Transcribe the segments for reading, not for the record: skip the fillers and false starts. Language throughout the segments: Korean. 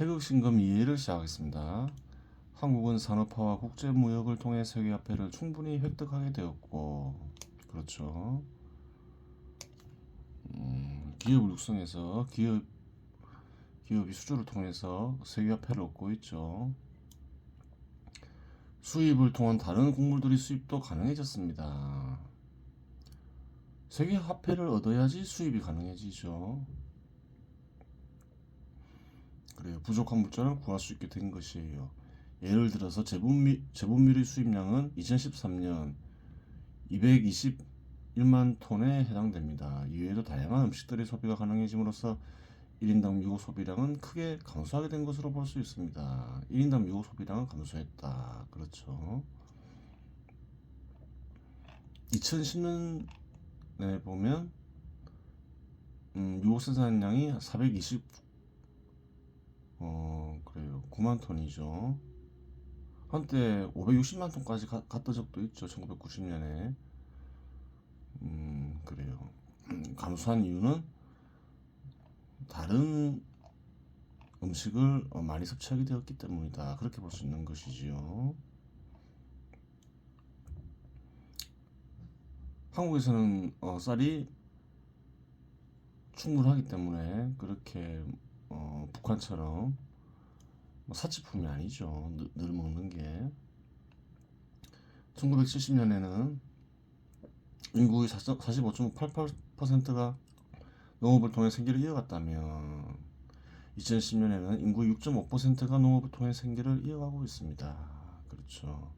태극신금 이해를 시작하겠습니다. 한국은 산업화와 국제무역을 통해 세계화폐를 충분히 획득하게 되었고, 그렇죠. 기업을 육성해서 기업이 수주를 통해서 세계화폐를 얻고 있죠. 수입을 통한 다른 곡물들의 수입도 가능해졌습니다. 세계화폐를 얻어야지 수입이 가능해지죠. 그래요. 부족한 물자를 구할 수 있게 된 것이에요. 예를 들어서 제분밀의 수입량은 2013년 221만 톤에 해당됩니다. 이외에도 다양한 음식들의 소비가 가능해짐으로써 1인당 미국 소비량은 크게 감소하게 된 것으로 볼 수 있습니다. 1인당 미국 소비량은 감소했다. 그렇죠. 2010년에 보면 미국 생산량이 420 9만 톤이죠. 한때 560만 톤까지 갔던 적도 있죠. 1990년에. 그래요. 감소한 이유는 다른 음식을 많이 섭취하게 되었기 때문이다. 그렇게 볼 수 있는 것이지요. 한국에서는 쌀이 충분하기 때문에 그렇게 북한처럼 사치품이 아니죠. 늘 먹는 게. 1970년에는 인구의 45.88%가 농업을 통해 생계를 이어갔다면 2010년에는 인구의 6.5%가 농업을 통해 생계를 이어가고 있습니다. 그렇죠.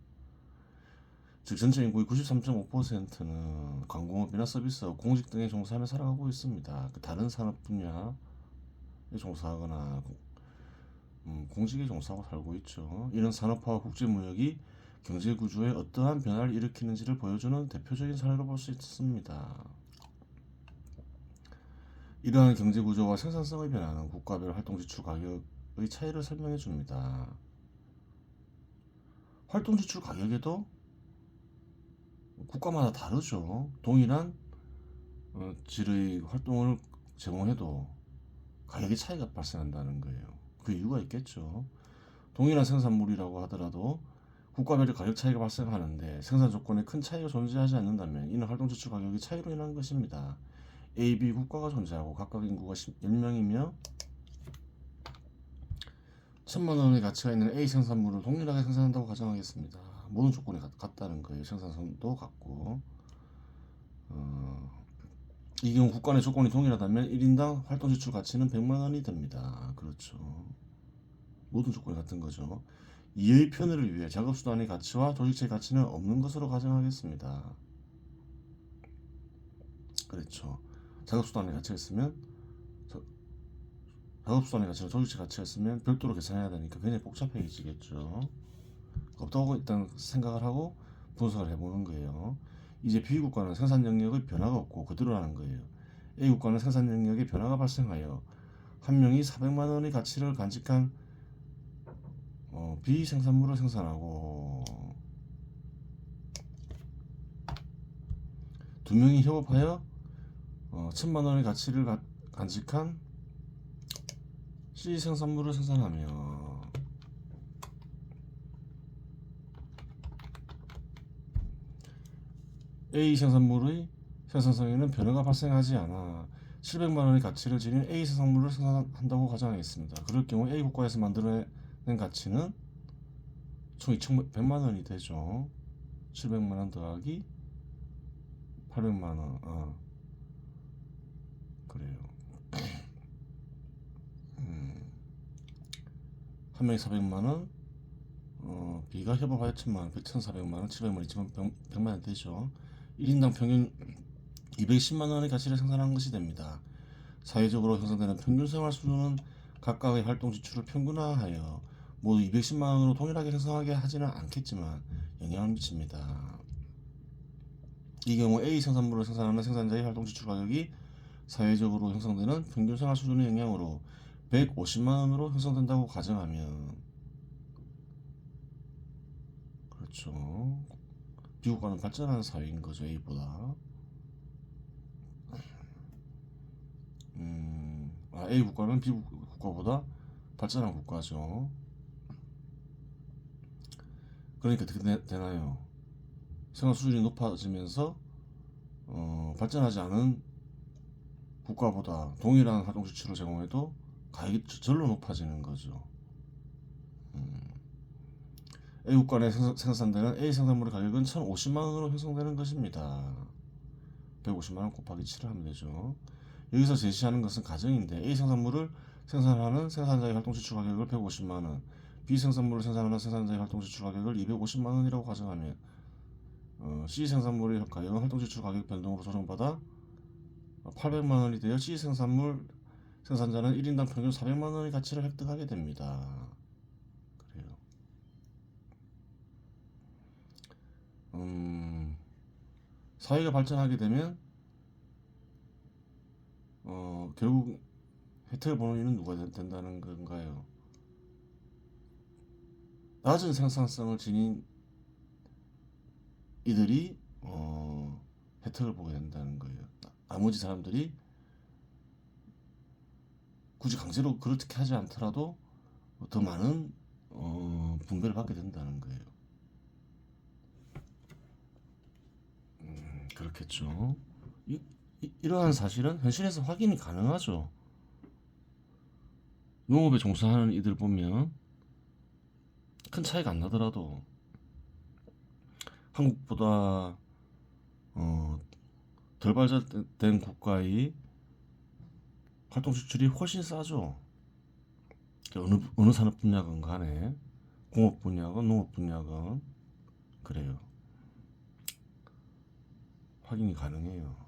즉 전체 인구의 93.5%는 관공업이나 서비스업, 공직 등에 종사하며 살아가고 있습니다. 다른 산업 분야에 종사하거나 공직에 종사하고 살고 있죠. 이런 산업화와 국제무역이 경제 구조에 어떠한 변화를 일으키는지를 보여주는 대표적인 사례로 볼 수 있습니다. 이러한 경제 구조와 생산성의 변화는 국가별 활동지출 가격의 차이를 설명해 줍니다. 활동지출 가격에도 국가마다 다르죠. 동일한 질의 활동을 제공해도 가격의 차이가 발생한다는 거예요. 그 이유가 있겠죠. 동일한 생산물이라고 하더라도 국가별의 가격 차이가 발생하는데 생산 조건에 큰 차이가 존재하지 않는다면 이는 활동지출 가격의 차이로 인한 것입니다. A, B 국가가 존재하고 각각 인구가 10명이며 1000만 원의 가치가 있는 A 생산물을 동일하게 생산한다고 가정하겠습니다. 모든 조건이 같다는 거예요. 생산성도 같고 이 경우 국가 내 조건이 동일하다면 1인당 활동지출 가치는 100만 원이 됩니다. 그렇죠. 모든 조건이 같은 거죠. 이의 편의를 위해 작업수단의 가치와 조직체의 가치는 없는 것으로 가정하겠습니다. 그렇죠. 작업수단의 가치가 있으면 작업수단의 가치와 조직체 가치가 있으면 별도로 계산해야 되니까 굉장히 복잡해지겠죠. 없다고 일단 생각을 하고 분석을 해보는 거예요. 이제 B국가는 생산 영역의 변화가 없고 그대로라는 거예요. A국가는 생산 영역에 변화가 발생하여 한 명이 400만 원의 가치를 간직한 B 생산물을 생산하고 두 명이 협업하여 1000만 원의 가치를 간직한 C 생산물을 생산하며 A 생산물의 생산성에는 변화가 발생하지 않아 700만 원의 가치를 지닌 A 생산물을 생산한다고 가정하겠습니다. 그럴 경우 A 국가에서 만들어낸 가치는 총 2100만 원이 되죠. 700만 원 더하기 800만 원. 그래요. 한 명이 400만 원, B가 협업하여 1000만 원, 1400만 원, 700만 원, 2100만 원 되죠. 1인당 평균 210만 원의 가치를 생산하는 것이 됩니다. 사회적으로 형성되는 평균 생활 수준은 각각의 활동 지출을 평균화하여 모두 210만 원으로 동일하게 생성하게 하지는 않겠지만 영향을 미칩니다. 이 경우 A 생산물을 생산하는 생산자의 활동 지출 가격이 사회적으로 형성되는 평균 생활 수준의 영향으로 150만 원으로 형성된다고 가정하면 그렇죠. B국가는 발전하는 사회인 거죠. A보다. A 국가는 B 국가보다 발전한 국가죠. 그러니까 어떻게 되나요? 생활 수준이 높아지면서 발전하지 않은 국가보다 동일한 활동 지출을 제공해도 가격이 절로 높아지는 거죠. A 국가 내 생산되는 A 생산물의 가격은 1,050만 원으로 형성되는 것입니다. 150만 원 곱하기 7을 하면 되죠. 여기서 제시하는 것은 가정인데 A 생산물을 생산하는 생산자의 활동 지출 가격을 150만 원, B 생산물을 생산하는 생산자의 활동 지출 가격을 250만 원이라고 가정하면 C 생산물의 가격은 활동 지출 가격 변동으로 조정받아 800만 원이 되어 C 생산물 생산자는 1인당 평균 400만 원의 가치를 획득하게 됩니다. 그래요. 사회가 발전하게 되면 결국 혜택을 보는 이는 누가 된다는 건가요? 낮은 생산성을 지닌 이들이 혜택을 보게 된다는 거예요. 나머지 사람들이 굳이 강제로 그렇게 하지 않더라도 더 많은 분배를 받게 된다는 거예요. 그렇겠죠. 이러한 사실은 현실에서 확인이 가능하죠. 농업에 종사하는 이들 보면 큰 차이가 안 나더라도 한국보다 덜 발전된 국가의 활동 수출이 훨씬 싸죠. 어느 산업 분야건 간에 공업 분야건 농업 분야건 그래요. 확인이 가능해요.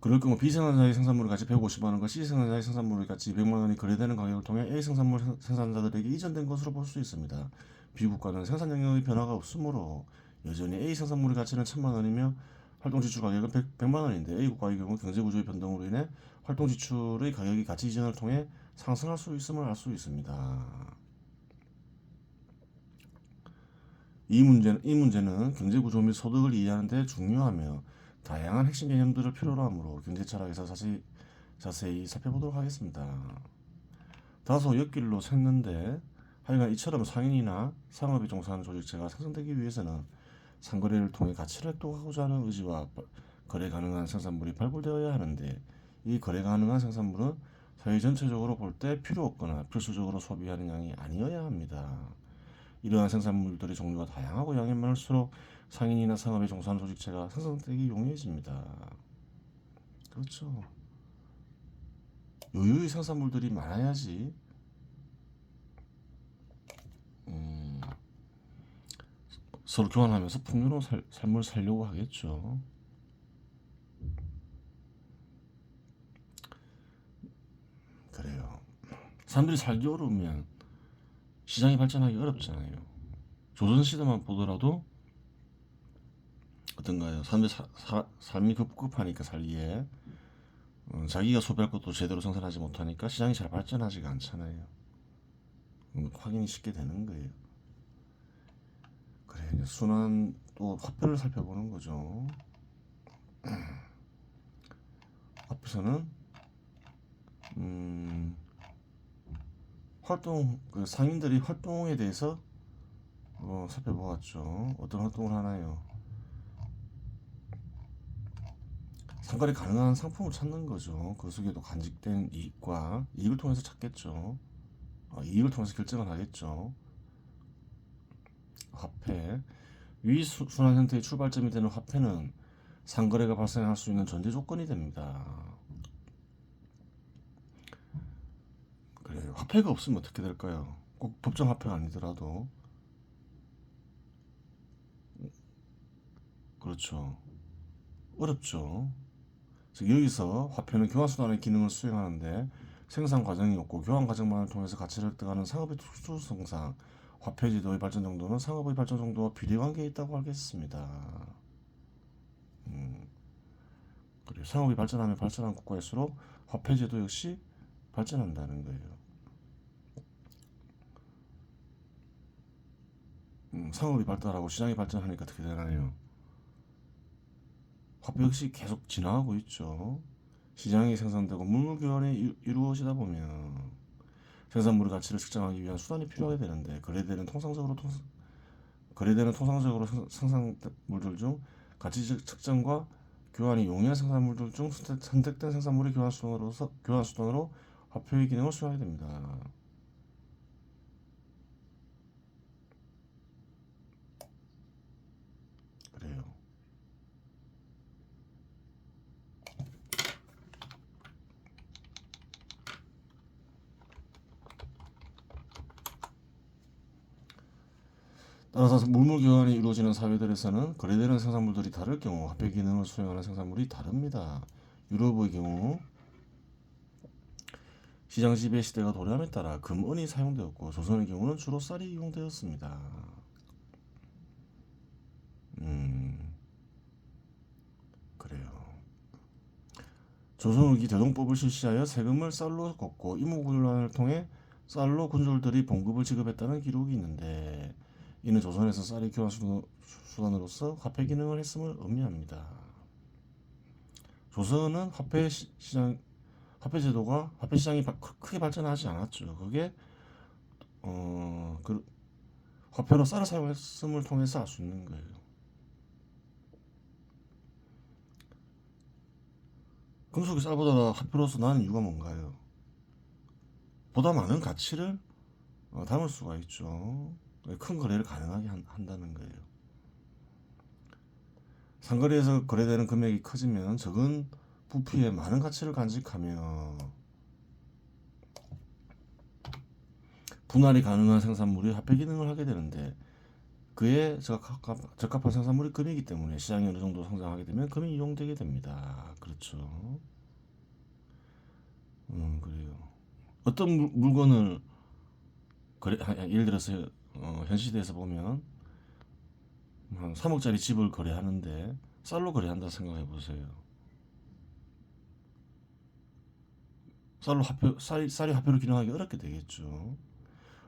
그럴 경우 B 생산자의 생산물의 가치 150만 원과 C 생산자의 생산물의 가치 200만 원이 거래되는 가격을 통해 A 생산물 생산자들에게 이전된 것으로 볼 수 있습니다. B 국가는 생산 영역의 변화가 없으므로 여전히 A 생산물의 가치는 1,000만 원이며 활동 지출 가격은 100만 원인데 A 국가의 경우 경제 구조의 변동으로 인해 활동 지출의 가격이 가치 이전을 통해 상승할 수 있음을 알 수 있습니다. 이 문제는 경제 구조 및 소득을 이해하는 데 중요하며 다양한 핵심 개념들을 필요로 하므로 경제 철학에서 자세히 살펴보도록 하겠습니다. 다소 옆길로 샜는데 하여간 이처럼 상인이나 상업에 종사하는 조직체가 생성되기 위해서는 상거래를 통해 가치를 획득하고자 하는 의지와 거래 가능한 생산물이 발굴되어야 하는데 이 거래 가능한 생산물은 사회 전체적으로 볼 때 필요 없거나 필수적으로 소비하는 양이 아니어야 합니다. 이러한 생산물들의 종류가 다양하고 양이 많을수록 상인이나 상업에 종사하는 조직체가 생성되기 용이해집니다. 그렇죠. 여유의 생산물들이 많아야지 서로 교환하면서 풍요로운 삶을 살려고 하겠죠. 그래요. 사람들이 살기 어려우면 시장이 발전하기 어렵잖아요. 조선시대만 보더라도 어떤가요? 사람들이 삶이 급급하니까 살기에 자기가 소비할 것도 제대로 생산하지 못하니까 시장이 잘 발전하지가 않잖아요. 확인이 쉽게 되는 거예요. 그래, 이제 순환 또 화폐를 살펴보는 거죠. 앞에서는 그 상인들이 활동에 대해서 살펴보았죠. 어떤 활동을 하나요? 상거래 가능한 상품을 찾는 거죠. 그 속에도 간직된 이익을 통해서 찾겠죠. 이익을 통해서 결정을 하겠죠. 화폐. 위순환 형태의 출발점이 되는 화폐는 상거래가 발생할 수 있는 전제 조건이 됩니다. 그래요. 화폐가 없으면 어떻게 될까요? 꼭 법정 화폐가 아니더라도. 그렇죠. 어렵죠. 여기서 화폐는 교환수단의 기능을 수행하는데 생산 과정이 없고 교환 과정만을 통해서 가치를 획득하는 상업의 특수성상 화폐 제도의 발전 정도는 상업의 발전 정도와 비례관계에 있다고 알겠습니다. 그리고 상업이 발전하면 발전한 국가일수록 화폐 제도 역시 발전한다는 거예요. 상업이 발달하고 시장이 발전하니까 어떻게 되나요? 화폐 역시 계속 진화하고 있죠. 시장이 생산되고 물물 교환이 이루어지다 보면 생산물의 가치를 측정하기 위한 수단이 필요하게 되는데 거래되는 통상적으로 생산물들 중 가치 측정과 교환이 용이한 생산물들 중 선택된 생산물의 교환 수단으로 화폐의 기능을 수행하게 됩니다. 그래요. 따라서 물물 교환이 이루어지는 사회들에서는 거래되는 생산물들이 다를 경우 화폐 기능을 수행하는 생산물이 다릅니다. 유럽의 경우 시장 지배 시대가 도래함에 따라 금, 은이 사용되었고 조선의 경우는 주로 쌀이 이용되었습니다. 그래요. 조선 후기 대동법을 실시하여 세금을 쌀로 걷고 임오군란을 통해 쌀로 군졸들이 봉급을 지급했다는 기록이 있는데 이는 조선에서 쌀의 교환 수단으로서 화폐 기능을 했음을 의미합니다. 조선은 화폐 시장이 크게 발전하지 않았죠. 그게 화폐로 쌀을 사용했음을 통해서 알 수 있는 거예요. 금속이 쌀보다 화폐로서 나는 이유가 뭔가요? 보다 많은 가치를 담을 수가 있죠. 큰 거래를 가능하게 한다는 거예요. 상거래에서 거래되는 금액이 커지면 적은 부피에 많은 가치를 간직하며 분할이 가능한 생산물이 화폐 기능을 하게 되는데 그에 적합한 생산물이 금이기 때문에 시장이 어느 정도 성장하게 되면 금이 이용되게 됩니다. 그렇죠. 그래요. 어떤 물건을 예를 들어서 현 시대에서 보면 한 3억짜리 집을 거래하는데 쌀로 거래한다 생각해 보세요. 쌀이 화폐로 기능하기 어렵게 되겠죠.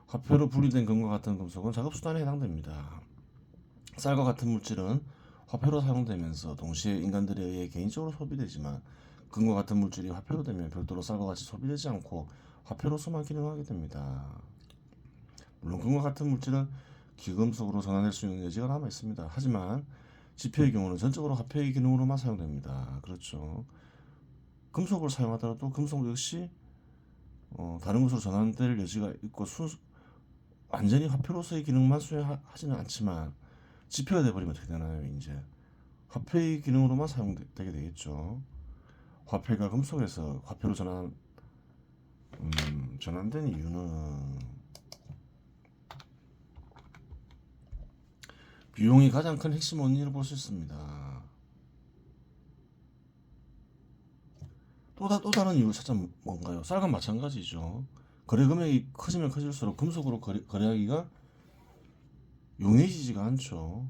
화폐로 분리된 금과 같은 금속은 작업수단에 해당됩니다. 쌀과 같은 물질은 화폐로 사용되면서 동시에 인간들에 의해 개인적으로 소비되지만 금과 같은 물질이 화폐로 되면 별도로 쌀과 같이 소비되지 않고 화폐로서만 기능하게 됩니다. 물론 금과 같은 물질은 기금속으로 전환될 수 있는 여지가 남아 있습니다. 하지만 지폐의 경우는 전적으로 화폐의 기능으로만 사용됩니다. 그렇죠. 금속을 사용하더라도 금속 역시 다른 것으로 전환될 여지가 있고 완전히 화폐로서의 기능만 수행하지는 않지만 지폐가 돼버리면 어떻게 되나요? 이제 화폐의 기능으로만 사용되게 되겠죠. 화폐가 금속에서 화폐로 전환된 이유는 비용이 가장 큰 핵심 원인으로 볼 수 있습니다. 또 다른 이유 찾자면 뭔가요? 쌀과 마찬가지죠. 거래 금액이 커지면 커질수록 금속으로 거래하기가 용이해지지가 않죠.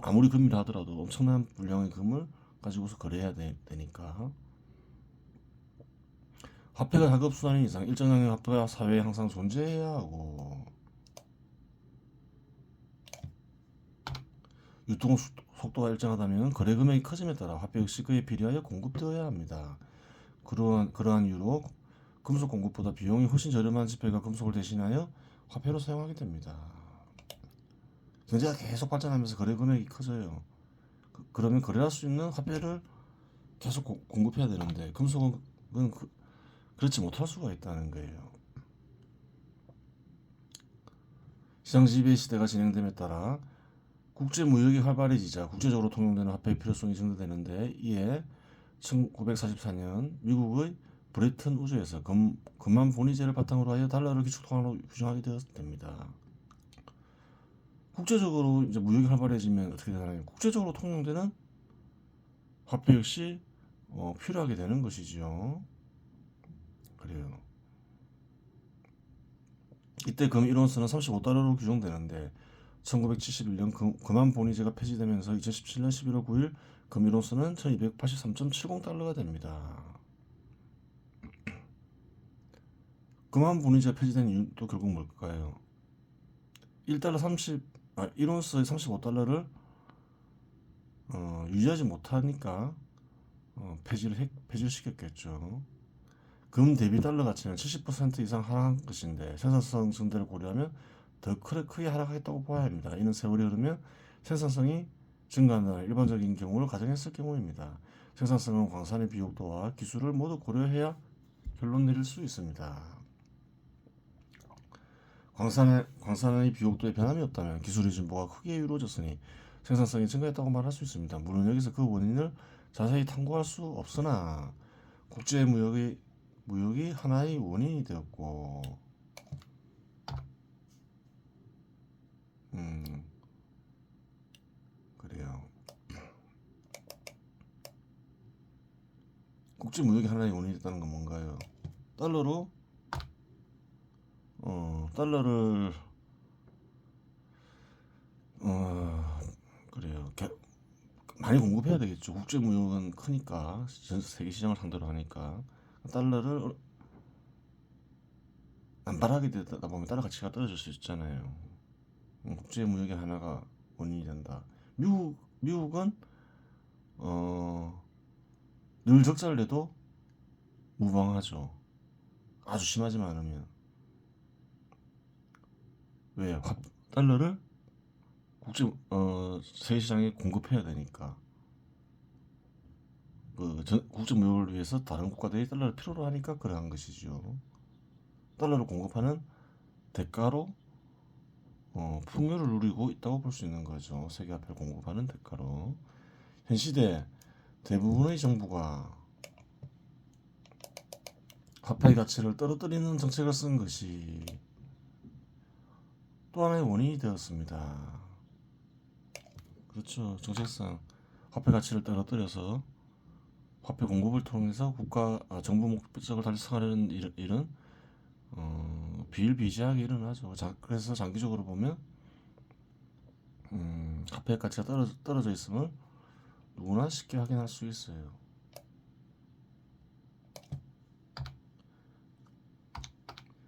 아무리 금이라 하더라도 엄청난 분량의 금을 가지고서 거래해야 되니까. 화폐가 작업수단인 이상 일정량의 화폐가 사회에 항상 존재해야 하고 유통 속도가 일정하다면 거래 금액이 커짐에 따라 화폐 역시 그에 비례하여 공급되어야 합니다. 그러한 이유로 금속 공급보다 비용이 훨씬 저렴한 지폐가 금속을 대신하여 화폐로 사용하게 됩니다. 경제가 계속 발전하면서 거래 금액이 커져요. 그러면 거래할 수 있는 화폐를 계속 공급해야 되는데 금속은 그렇지 못할 수가 있다는 거예요. 시장 지배 시대가 진행됨에 따라 국제 무역이 활발해지자 국제적으로 통용되는 화폐의 필요성이 증대되는데 이에 1944년 미국의 브레튼 우즈에서 금만 본위제를 바탕으로 하여 달러를 기축통화로 규정하게 되었답니다. 국제적으로 이제 무역이 활발해지면 어떻게 되나요? 국제적으로 통용되는 화폐 역시 필요하게 되는 것이지요. 그래요. 이때 금 1온스는 35달러로 규정되는데 1971년 금한 본위제가 폐지되면서 2017년 11월 9일 금 1온스는 1283.70달러가 됩니다. 금한 본위제가 폐지된 이유도 결국 뭘까요? 1온스의 35달러를 유지하지 못하니까 폐지를 시켰겠죠. 금 대비 달러 가치는 70% 이상 하락한 것인데 생산성 증대를 고려하면 더 크게 하락하겠다고 봐야 합니다. 이는 세월이 흐르면 생산성이 증가한다는 일반적인 경우를 가정했을 경우입니다. 생산성은 광산의 비옥도와 기술을 모두 고려해야 결론 내릴 수 있습니다. 광산의 비옥도에 변함이 없다면 기술의 진보가 크게 이루어졌으니 생산성이 증가했다고 말할 수 있습니다. 물론 여기서 그 원인을 자세히 탐구할 수 없으나 국제 무역이 하나의 원인이 되었고, 그래요. 국제 무역이 하나의 원인이 됐다는 건 뭔가요? 달러로 달러를 그래요. 많이 공급해야 되겠죠. 국제 무역은 크니까 전 세계 시장을 상대로 하니까 달러를 남발하게 되다 보면 달러 가치가 떨어질 수 있잖아요. 국제 무역의 하나가 원인이 된다. 미국은 늘 적자를 내도 무방하죠. 아주 심하지만 않으면. 왜요? 달러를 세계 시장에 공급해야 되니까. 국제 무역을 위해서 다른 국가들이 달러를 필요로 하니까 그러한 것이죠. 달러를 공급하는 대가로 풍요를 누리고 있다고 볼 수 있는 거죠. 세계 화폐를 공급하는 대가로. 현 시대 대부분의 정부가 화폐의 가치를 떨어뜨리는 정책을 쓴 것이 또 하나의 원인이 되었습니다. 그렇죠. 정책상 화폐 가치를 떨어뜨려서 화폐 공급을 통해서 정부 목적을 달성하려는 일은 비일비재하게 일어나죠. 그래서 장기적으로 보면 화폐 가치가 떨어져 있음을 누구나 쉽게 확인할 수 있어요.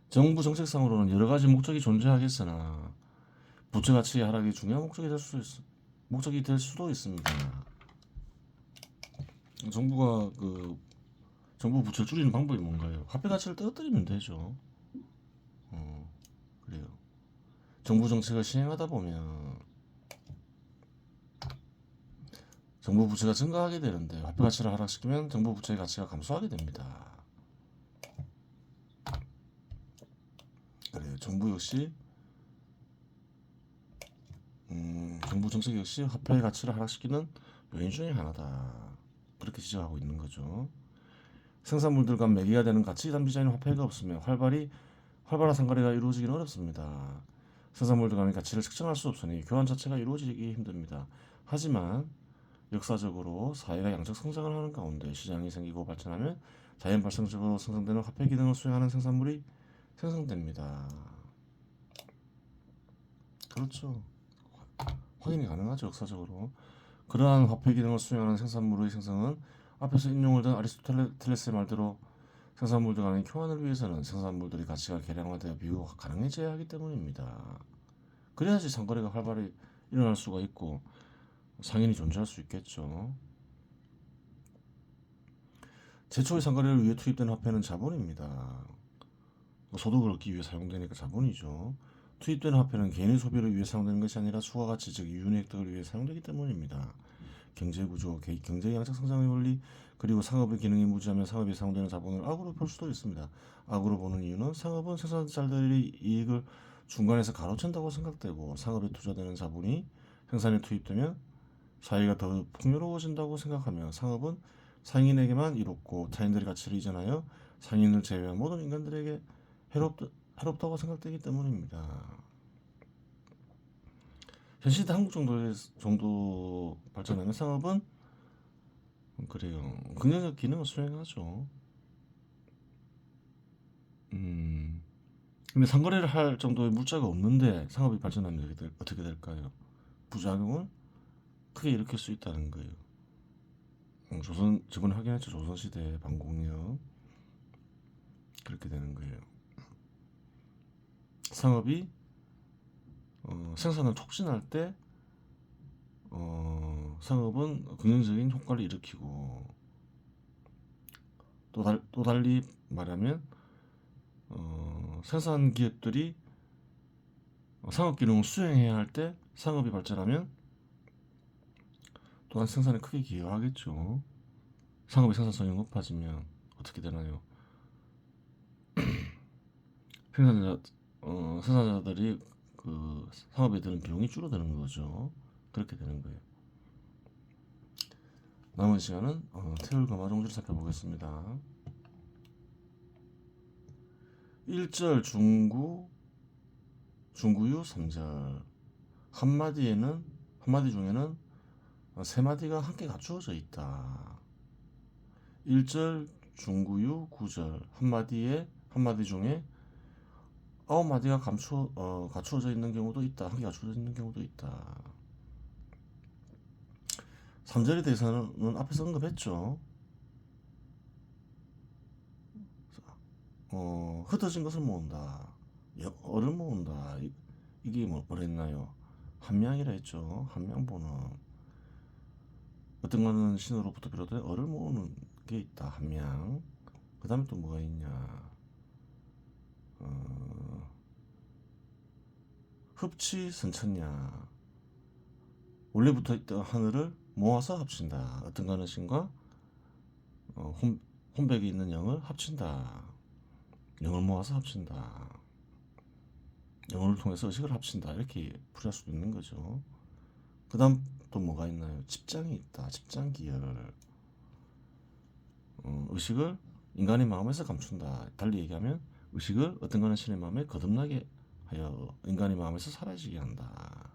정부 정책상으로는 여러 가지 목적이 존재하겠으나 부채 가치 하락이 중요한 목적이 될 수도 있습니다. 정부 부채를 줄이는 방법이 뭔가요? 화폐 가치를 떨어뜨리면 되죠. 그래요. 정부 정책을 시행하다 보면 정부 부채가 증가하게 되는데 화폐 가치를 하락시키면 정부 부채의 가치가 감소하게 됩니다. 그래요. 정부 정책 역시 화폐의 가치를 하락시키는 요인 중에 하나다. 그렇게 지적하고 있는 거죠. 생산물들 간 매개가 되는 가치 담비자인 화폐가 없으면 활발한 상거래가 이루어지기는 어렵습니다. 생산물들 간의 가치를 측정할 수 없으니 교환 자체가 이루어지기 힘듭니다. 하지만 역사적으로 사회가 양적 성장을 하는 가운데 시장이 생기고 발전하면 자연 발생적으로 생성되는 화폐 기능을 수행하는 생산물이 생성됩니다. 그렇죠. 확인이 가능하죠. 역사적으로. 그러한 화폐 기능을 수행하는 생산물의 생성은 앞에서 인용을 든 아리스토텔레스의 말대로 생산물들 간의 교환을 위해서는 생산물들의 가치가 계량화되어 비교가 가능해져야 하기 때문입니다. 그래야지 상거래가 활발히 일어날 수가 있고 상인이 존재할 수 있겠죠. 제초의 상거래를 위해 투입된 화폐는 자본입니다. 소득을 얻기 위해 사용되니까 자본이죠. 투입된 화폐는 개인의 소비를 위해 사용되는 것이 아니라 수가가치 즉 이윤의 획득을 위해 사용되기 때문입니다. 경제구조, 경제의 양적 성장의 원리, 그리고 상업의 기능이 무지하면 상업에 사용되는 자본을 악으로 볼 수도 있습니다. 악으로 보는 이유는 상업은 생산자들의 이익을 중간에서 가로챈다고 생각되고 상업에 투자되는 자본이 생산에 투입되면 사회가 더 풍요로워진다고 생각하며 상업은 상인에게만 이롭고 타인들의 가치를 이전하여 상인을 제외한 모든 인간들에게 해롭다고 생각되기 때문입니다. 현 시대 한국 정도 발전하면 상업은 그래요. 긍정적 기능을 수행하죠. 근데 상거래를 할 정도의 물자가 없는데 상업이 발전하면 어떻게 될까요? 부작용을 크게 일으킬 수 있다는 거예요. 저번에 확인했죠. 조선시대 방공력 그렇게 되는 거예요. 상업이 생산을 촉진할 때 상업은 긍정적인 효과를 일으키고, 또 달리 말하면 생산 기업들이 상업 기능을 수행해야 할 때 상업이 발전하면 또한 생산에 크게 기여하겠죠. 상업의 생산성이 높아지면 어떻게 되나요? 생산자들이 그 상업에 드는 비용이 줄어드는 거죠. 그렇게 되는 거예요. 남은 시간은 태울과 마종주를 살펴보겠습니다. 1절 중구, 중구유 3절. 한마디 중에는 세 마디가 함께 갖추어져 있다. 1절 중구유 9절. 한마디 중에 9마디가 갖추어져 있는 경우도 있다. 함께 갖추어져 있는 경우도 있다. 3절에 대해서는 앞에서 언급했죠. 흩어진 것을 모은다. 어를 모은다. 이게 뭐랬나요? 함량이라 했죠. 함량보는 어떤 거는 신으로부터 비롯해 어를 모으는 게 있다. 함량. 그 다음에 또 뭐가 있냐? 흡치 선천냐. 원래부터 있던 하늘을 모아서 합친다. 어떤 거는 신과 혼백이 있는 영을 합친다. 영을 모아서 합친다. 영혼을 통해서 의식을 합친다. 이렇게 풀이할 수도 있는 거죠. 그 다음 또 뭐가 있나요? 집장이 있다. 집장기열. 의식을 인간의 마음에서 감춘다. 달리 얘기하면 의식을 어떤 거는 신의 마음에 거듭나게 하여 인간의 마음에서 사라지게 한다.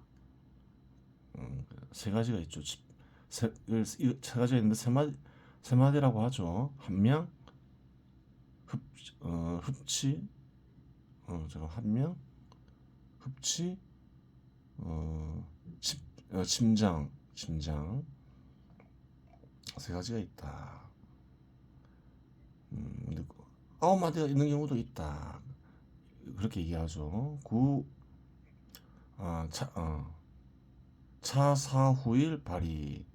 세 가지가 있죠. 세 가지가 있는데 세 마디라고 하죠. 함량, 흡치, 함량, 흡치, 심장 세 가지가 있다. 근데 9마디가 있는 경우도 있다. 그렇게 얘기하죠. 차사후일 발이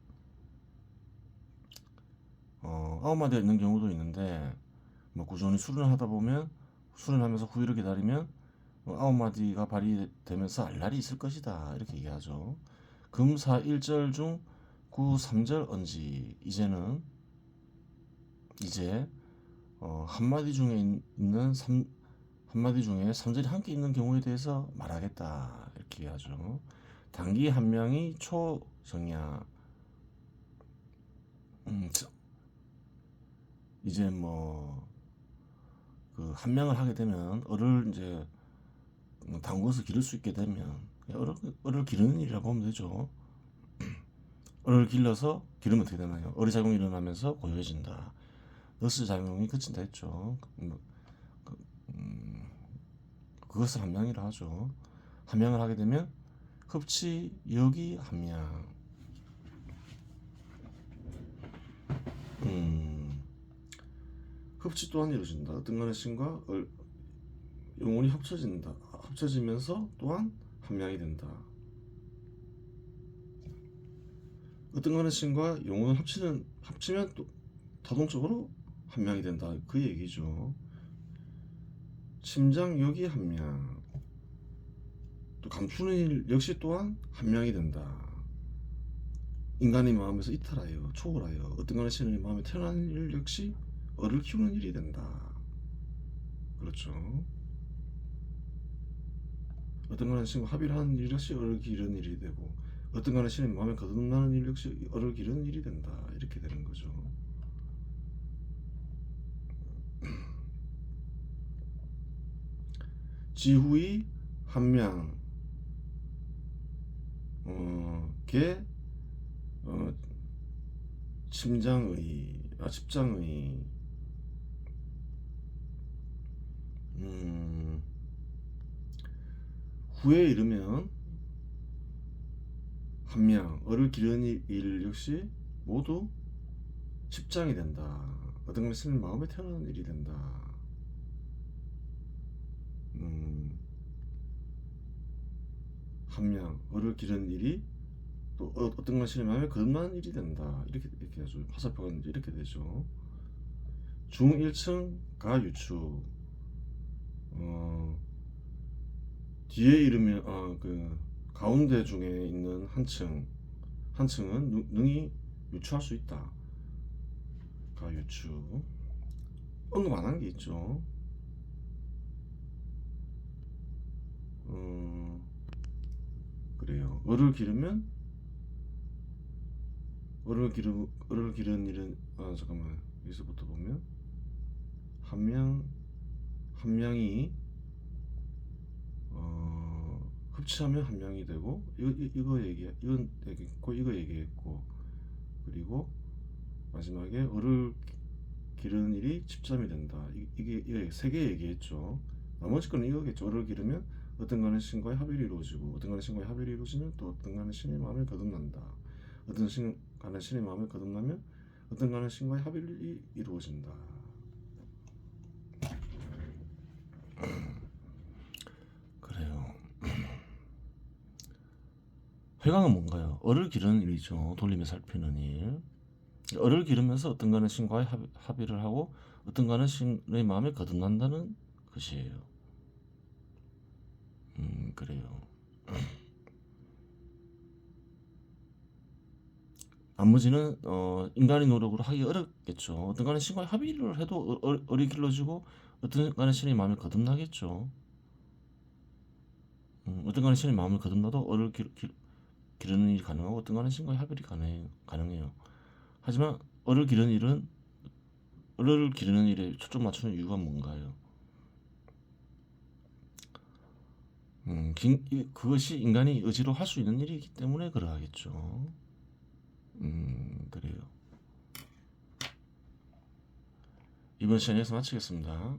9마디가 있는 경우도 있는데 뭐 꾸준히 수련하다 보면 수련하면서 후일을 기다리면 9마디가 발휘되면서 알 날이 있을 것이다. 이렇게 얘기하죠. 금사 1절 중 9, 3절 언지. 이제 한마디 중에 있는 한마디 중에 3절이 함께 있는 경우에 대해서 말하겠다. 이렇게 얘기하죠. 단기 함량이 초정야. 이제 그 함량을 하게 되면 어를 이제 담궈서 기를 수 있게 되면 어를 기르는 일이라고 보면 되죠. 어를 길러서 기르면 어떻게 되나요? 어리 작용이 일어나면서 고요해진다. 너스 작용이 그친다 했죠. 그것을 함량이라 하죠. 함량을 하게 되면 흡치, 여기 함량. 흡치 또한 이루어진다. 어떤 간의 신과 영혼이 합쳐지면서 또한 함량이 된다. 어떤 간의 신과 영혼을 합치면 또 자동적으로 함량이 된다. 그 얘기죠. 심장 여기 함량. 또 감추는 일 역시 또한 함량이 된다. 인간의 마음에서 이탈하여 초월하여 어떤 간의 신의 마음에 태어나는 일 역시 어를 키우는 일이 된다. 그렇죠. 어떤 간의 신과 합의를 하는 일 역시 어를 기르는 일이 되고 어떤 간의 신의 마음에 거듭나는 일 역시 어를 기르는 일이 된다. 이렇게 되는 거죠. 지후의 함량 집장의 후에 이르면 함량 어를 기르는 일 역시 모두 집장이 된다. 어떤 것은 마음에 태어나는 일이 된다. 함량 어를 기르는 일이 또 어떤 걸 실행하면 거듭나는 일이 된다. 이렇게 하죠. 화살표가 이제 이렇게 되죠. 중 1층 가 유축. 뒤에 이르면 그 가운데 중에 있는 한 층은 능히 유추할 수 있다. 가 유추. 언급 안 한 게 있죠. 그래요. 을을 기르는 일은 잠깐만 여기서부터 보면 한 명이 흡치하면 한 명이 되고 이건 얘기했고 이거 얘기했고 그리고 마지막에 을을 기르는 일이 집잠이 된다. 이게 세 개 얘기했죠. 나머지 거는 이거겠죠. 을을 기르면 어떤 간의 신과의 합의를 이루어지고 어떤 간의 신과의 합의를 이루어지면 또 어떤 간의 신의 마음을 거듭난다. 어떤 간의 신의 마음을 거듭나면 어떤 간의 신과의 합의를 이루어진다. 그래요. 회광은 뭔가요? 을을 기르는 일이죠. 돌림에 살피는 일. 을을 기르면서 어떤 간의 신과의 합의를 하고 어떤 간의 신의 마음에 거듭난다는 것이에요. 그래요. 나머지는 인간의 노력으로 하기 어렵겠죠. 어떤 간의 신과의 합의를 해도 을이 길러지고 어떤 간의 신의 마음에 거듭나겠죠. 어떤 간의 신의 마음을 거듭나도 을을 기르는 일이 가능하고 어떤 간의 신과의 합의가 가능해요. 하지만 을을 기르는 일에 초점 맞추는 이유가 뭔가요? 그것이 인간이 의지로 할 수 있는 일이기 때문에 그러하겠죠. 그래요. 이번 시간에서 마치겠습니다.